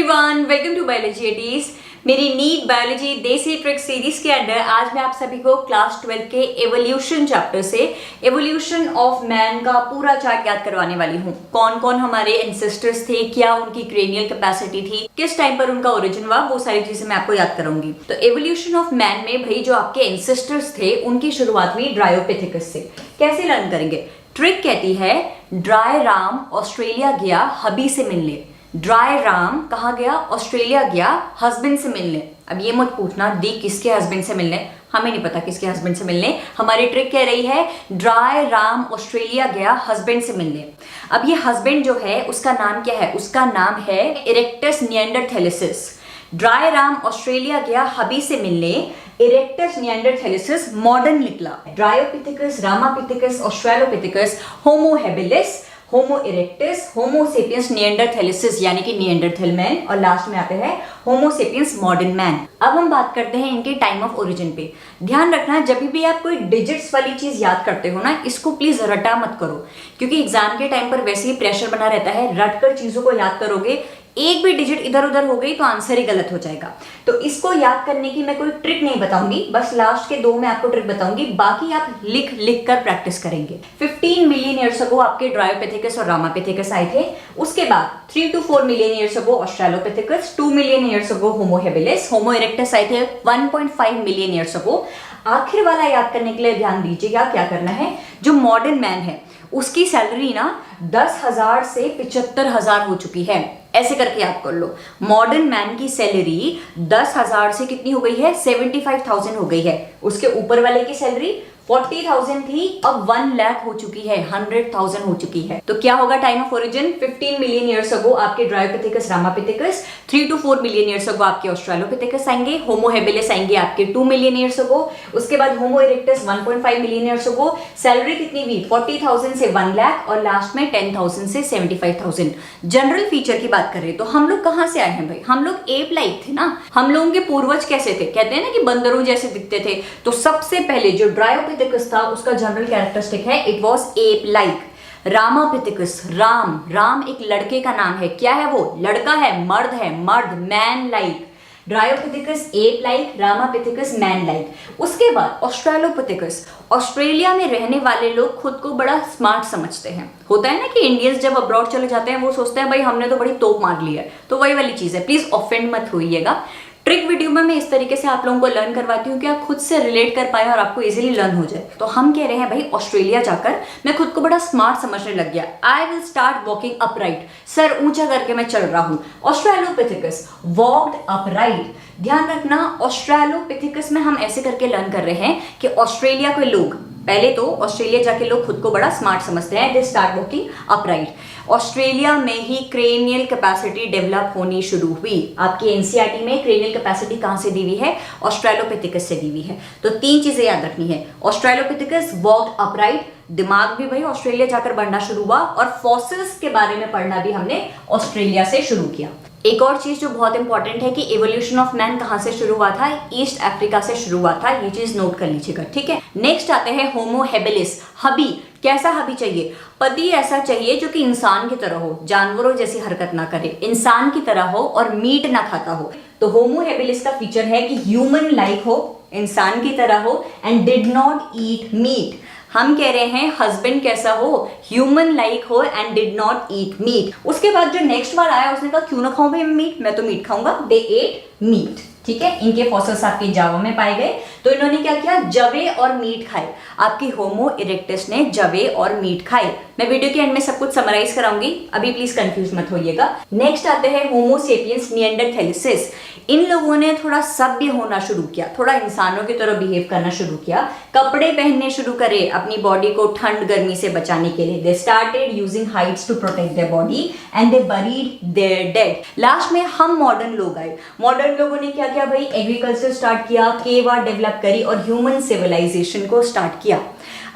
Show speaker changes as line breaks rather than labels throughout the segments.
Everyone, welcome to biology eighties. मेरी NEET biology देसी trick series के अंदर आज मैं आप सभी को क्लास 12 के एवोल्यूशन चैप्टर से एवोल्यूशन ऑफ मैन का पूरा चार्ट याद करवाने वाली हूँ। कौन कौन हमारे एंसेस्टर्स थे, क्या उनकी क्रेनियल कैपेसिटी थी, किस टाइम पर उनका ओरिजिन हुआ, वो सारी चीजें मैं आपको याद कराऊंगी। तो एवोल्यूशन ऑफ मैन में भाई जो आपके एंसेस्टर्स थे उनकी शुरुआत हुई ड्रायोपिथेकस से। कैसे लर्न करेंगे? ट्रिक कहती है ड्राई राम ऑस्ट्रेलिया गया हबी से मिलने। ड्राई राम कहाँ गया? ऑस्ट्रेलिया गया हस्बैंड से मिलने। अब ये मत पूछना दी किसके हस्बैंड से मिलने, हमें नहीं पता किसके हस्बैंड से मिलने। हमारी ट्रिक कह रही है ड्राई राम ऑस्ट्रेलिया गया हस्बैंड से मिलने। अब ये हस्बैंड जो है उसका नाम क्या है? उसका नाम है erectus neanderthalensis. Dry Ram Australia गया हबी से मिलने, इरेक्टस निएंडरथैलेसिस मॉडर्न निकला। Dryopithecus, Ramapithecus, Australopithecus, Homo habilis, Homo erectus, Homo sapiens neanderthalensis यानी कि निएंडरथल मैन, और लास्ट में आते हैं होमो सेपियंस मॉडर्न मैन। अब हम बात करते हैं इनके टाइम ऑफ ओरिजिन पे। ध्यान रखना जब भी आप कोई डिजिट्स वाली चीज याद करते हो ना, इसको प्लीज रटा मत करो, क्योंकि एग्जाम के टाइम पर वैसे ही प्रेशर बना रहता है। रट कर चीजों को याद करोगे, एक भी डिजिट इधर उधर हो गई तो आंसर ही गलत हो जाएगा। तो इसको याद करने की मैं कोई ट्रिक नहीं बताऊंगी, बस लास्ट के दो मैं आपको ट्रिक बताऊंगी, बाकी आप लिख लिख कर प्रैक्टिस करेंगे। 15 मिलियन ईयर्स अगो आपके ड्रायोपिथेकस और रामापिथेकस आए थे। उसके बाद 3 to 4 million years ago Australopithecus, 2 million years ago homo habilis, Homo erectus आए थे 1.5 मिलियन ईयर्स अगो। आखिर वाला याद करने के लिए ध्यान दीजिएगा क्या करना है। जो मॉडर्न मैन है उसकी सैलरी ना 10,000 से 75,000 हो चुकी है। ऐसे करके याद कर लो, मॉडर्न मैन की सैलरी 10,000 से कितनी हो गई है? 75,000 हो गई है। उसके ऊपर वाले की सैलरी 40,000 थी, अब 1 लाख हो चुकी है, 100,000 हो चुकी है। तो क्या होगा time of origin? 15 million years ago आपके Dryopithecus, Ramapithecus, 3 to 4 million years ago आपके ऑस्ट्रेलोपिथेकस आएंगे, होमो हेबिलिस आएंगे आपके 2 मिलियन ईयर्स अगो। उसके बाद Homo erectus 1.5 million years ago. Salary कितनी हुई? 40,000 से 1 लाख, और लास्ट में 10,000 से 75,000। जनरल फीचर की बात करें तो हम लोग कहां से आए हैं भाई? हम लोग एप लाइक थे ना। हम लोगों के पूर्वज कैसे थे? कहते हैं ना कि बंदरों जैसे दिखते थे। तो सबसे पहले जो ड्रायोपिथेकस था उसका जनरल कैरेक्टरिस्टिक है it was ape like. Ramapithecus, Ram एक लड़के का नाम है। क्या है वो? लड़का है, मर्द, man like. Dryopithecus ape like, Ramapithecus man like. उसके बाद ऑस्ट्रेलोपिथेकस, ऑस्ट्रेलिया में रहने वाले लोग खुद को बड़ा स्मार्ट समझते हैं। होता है ना कि इंडियंस जब अब्रॉड चले जाते हैं वो सोचते हैं भाई हमने तो बड़ी तोप मार ली है। तो वही वाली चीज है, प्लीज ऑफेंड मत होइएगा। ट्रिक वीडियो में मैं इस तरीके से आप लोगों को लर्न करवाती हूँ कि आप खुद से रिलेट कर पाए और आपको इजीली लर्न हो जाए। तो हम कह रहे हैं भाई ऑस्ट्रेलिया जाकर मैं खुद को बड़ा स्मार्ट समझने लग गया। I will start walking upright, sir ऊंचा करके मैं चल रहा हूँ। Australopithecus walked upright. ध्यान रखना ऑस्ट्रेलोपिथेकस में हम ऐसे करके लर्न कर रहे हैं कि ऑस्ट्रेलिया के लोग, पहले तो ऑस्ट्रेलिया जाके लोग खुद को बड़ा स्मार्ट समझते हैं, they start walking upright. Australia में ही क्रेनियल कैपेसिटी डेवलप होनी शुरू हुई। आपकी एनसीईआरटी में क्रेनियल कैपेसिटी कहां से दी हुई है? ऑस्ट्रेलोपिथेकस से दी हुई है। तो 3 चीजें याद रखनी है। ऑस्ट्रेलोपिथेकस वॉक्ड अपराइट, दिमाग भी भाई ऑस्ट्रेलिया जाकर बढ़ना शुरू हुआ, और फॉसिल्स के बारे में पढ़ना भी हमने ऑस्ट्रेलिया से शुरू किया। एक और चीज जो बहुत इंपॉर्टेंट है कि एवोल्यूशन ऑफ मैन कहां से शुरू हुआ था? ईस्ट अफ्रीका से शुरू हुआ था। ये चीज नोट कर लीजिएगा, ठीक है। नेक्स्ट आते हैं होमो हेबिलिस, हबी। कैसा हबी चाहिए? पति ऐसा चाहिए जो कि इंसान की तरह हो, जानवरों जैसी हरकत ना करे, इंसान की तरह हो और मीट ना खाता हो। तो होमो हेबिलिस का फीचर है कि ह्यूमन लाइक हो, इंसान की तरह हो, and did not eat meet. हम कह रहे हैं हस्बैंड कैसा हो? ह्यूमन लाइक हो and did not eat meet. उसके बाद जो नेक्स्ट बार आया उसने कहा क्यों ना खाऊं भाई मीट, मैं तो मीट खाऊंगा। दे एट मीट, ठीक है। इनके फॉसिल्स आपके जावा में पाए गए। तो इन्होंने क्या किया? जवे और मीट खाए। आपकी होमो इरेक्टस ने जवे और मीट खाए। मैं वीडियो के एंड में सब कुछ समराइज कराऊंगी, अभी प्लीज कंफ्यूज मत होइएगा। नेक्स्ट आते हैं होमो सेपियंस निएंडरथैलेसिस। इन लोगों ने थोड़ा सभ्य होना शुरू किया, थोड़ा इंसानों की तरह बिहेव करना शुरू किया, कपड़े पहनने शुरू करे अपनी बॉडी को ठंड गर्मी से बचाने के लिए। They started using hides to protect their body and they buried their dead. Last में हम मॉडर्न लोग आए। मॉडर्न लोगों ने क्या किया भाई? एग्रीकल्चर स्टार्ट किया, केव आर्ट डेवलप करी और ह्यूमन सिविलाइजेशन को स्टार्ट किया।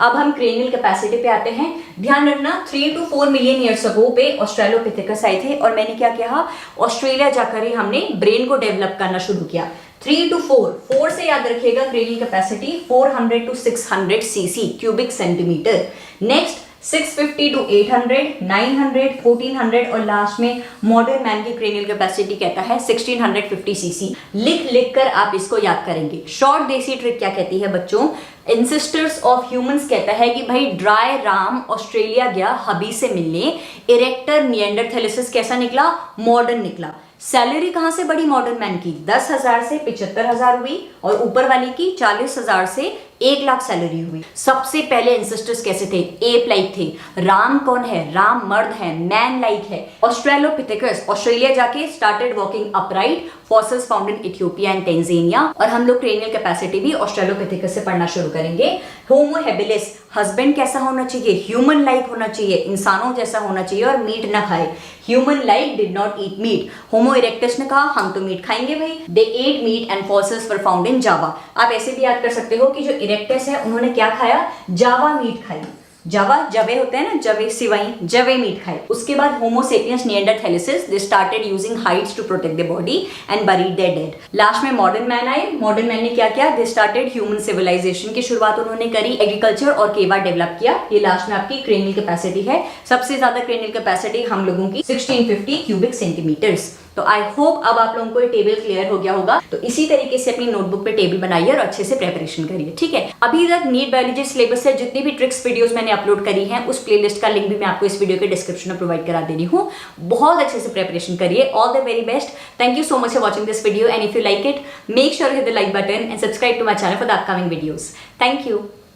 अब हम क्रेनियल कैपेसिटी पे आते हैं। ध्यान रखना 3 to 4 मिलियन ईयर्स अगो पे ऑस्ट्रेलोपिथेकस आए थे, और मैंने क्या किया? ऑस्ट्रेलिया जाकर ही हमने ब्रेन को डेवलप करना शुरू किया। 3 to 4 से याद रखिएगा cranial capacity 400 to 600 cc cubic centimetre. Next 650 to 800, 900, 1400 और लास्ट में मॉडर्न मैन की क्रेनियल कैपेसिटी कहता है 1650 सीसी। लिख लिख कर आप इसको याद करेंगे। शॉर्ट देसी ट्रिक क्या कहती है बच्चों, इंसिस्टर्स ऑफ ह्यूमंस कहता है कि भाई ड्राई राम ऑस्ट्रेलिया गया हबी से मिलने, इरेक्टर निएंडरथैलेसिस कैसा निकला, मॉडर्न निकला। सैलरी कहां से बढ़ी मॉडर्न मैन की, 10,000 से 75,000 हुई और ऊपर वाली की 40,000 से 1,00,000 सैलरी हुई। सबसे पहले इंसिस्टर्स कैसे थे, एप लाइक थे। राम कौन है, राम मर्द है, मैन लाइक है। ऑस्ट्रेलोपिथेकस ऑस्ट्रेलिया जाके started walking upright, fossils found in Ethiopia and Tanzania. और हम लोग क्रेनियल कैपेसिटी भी ऑस्ट्रेलोपिथेकस से पढ़ना शुरू करेंगे। होमो हेबिलिस, हस्बैंड कैसा होना चाहिए, ह्यूमन लाइक होना चाहिए, इंसानों जैसा होना चाहिए और मीट ना खाए। Human like did not eat meat. Homo erectus ने कहा हम तो मीट खाएंगे भाई। They ate meat and fossils were found in Java. आप ऐसे भी याद कर सकते हो कि जो इरेक्टस है उन्होंने क्या खाया, जावा मीट खाई। जावा जवे होते हैं ना, जवे सिवाई, जवे मीट खाए। उसके बाद Homo sapiens neanderthalensis, they started using hides to protect the body and buried their dead. Last में मॉडर्न मैन आए। मॉडर्न मैन ने क्या किया, दे स्टार्टेड ह्यूमन सिविलाइजेशन की शुरुआत उन्होंने करी, एग्रीकल्चर और केवा डेवलप किया। ये लास्ट में आपकी क्रेनियल कैपेसिटी है। सबसे ज्यादा क्रेनियल कैपेसिटी हम लोगों की 1650 क्यूबिक सेंटीमीटर्स। तो आई होप अब आप लोगों को ये टेबल क्लियर हो गया होगा। तो इसी तरीके से अपनी नोटबुक पे टेबल बनाइए और अच्छे से प्रेपरेशन करिए, ठीक है। अभी तक नीट बायोलॉजी सिलेबस से जितनी भी ट्रिक्स वीडियोस मैंने अपलोड करी हैं उस प्लेलिस्ट का लिंक भी मैं आपको इस वीडियो के डिस्क्रिप्शन में प्रोवाइड करा दे रही हूँ। बहुत अच्छे से प्रेपरेशन करिए। All the very best. Thank you so much for watching this video and if you like it make sure hit the like button and subscribe to my channel for the upcoming videos. Thank you.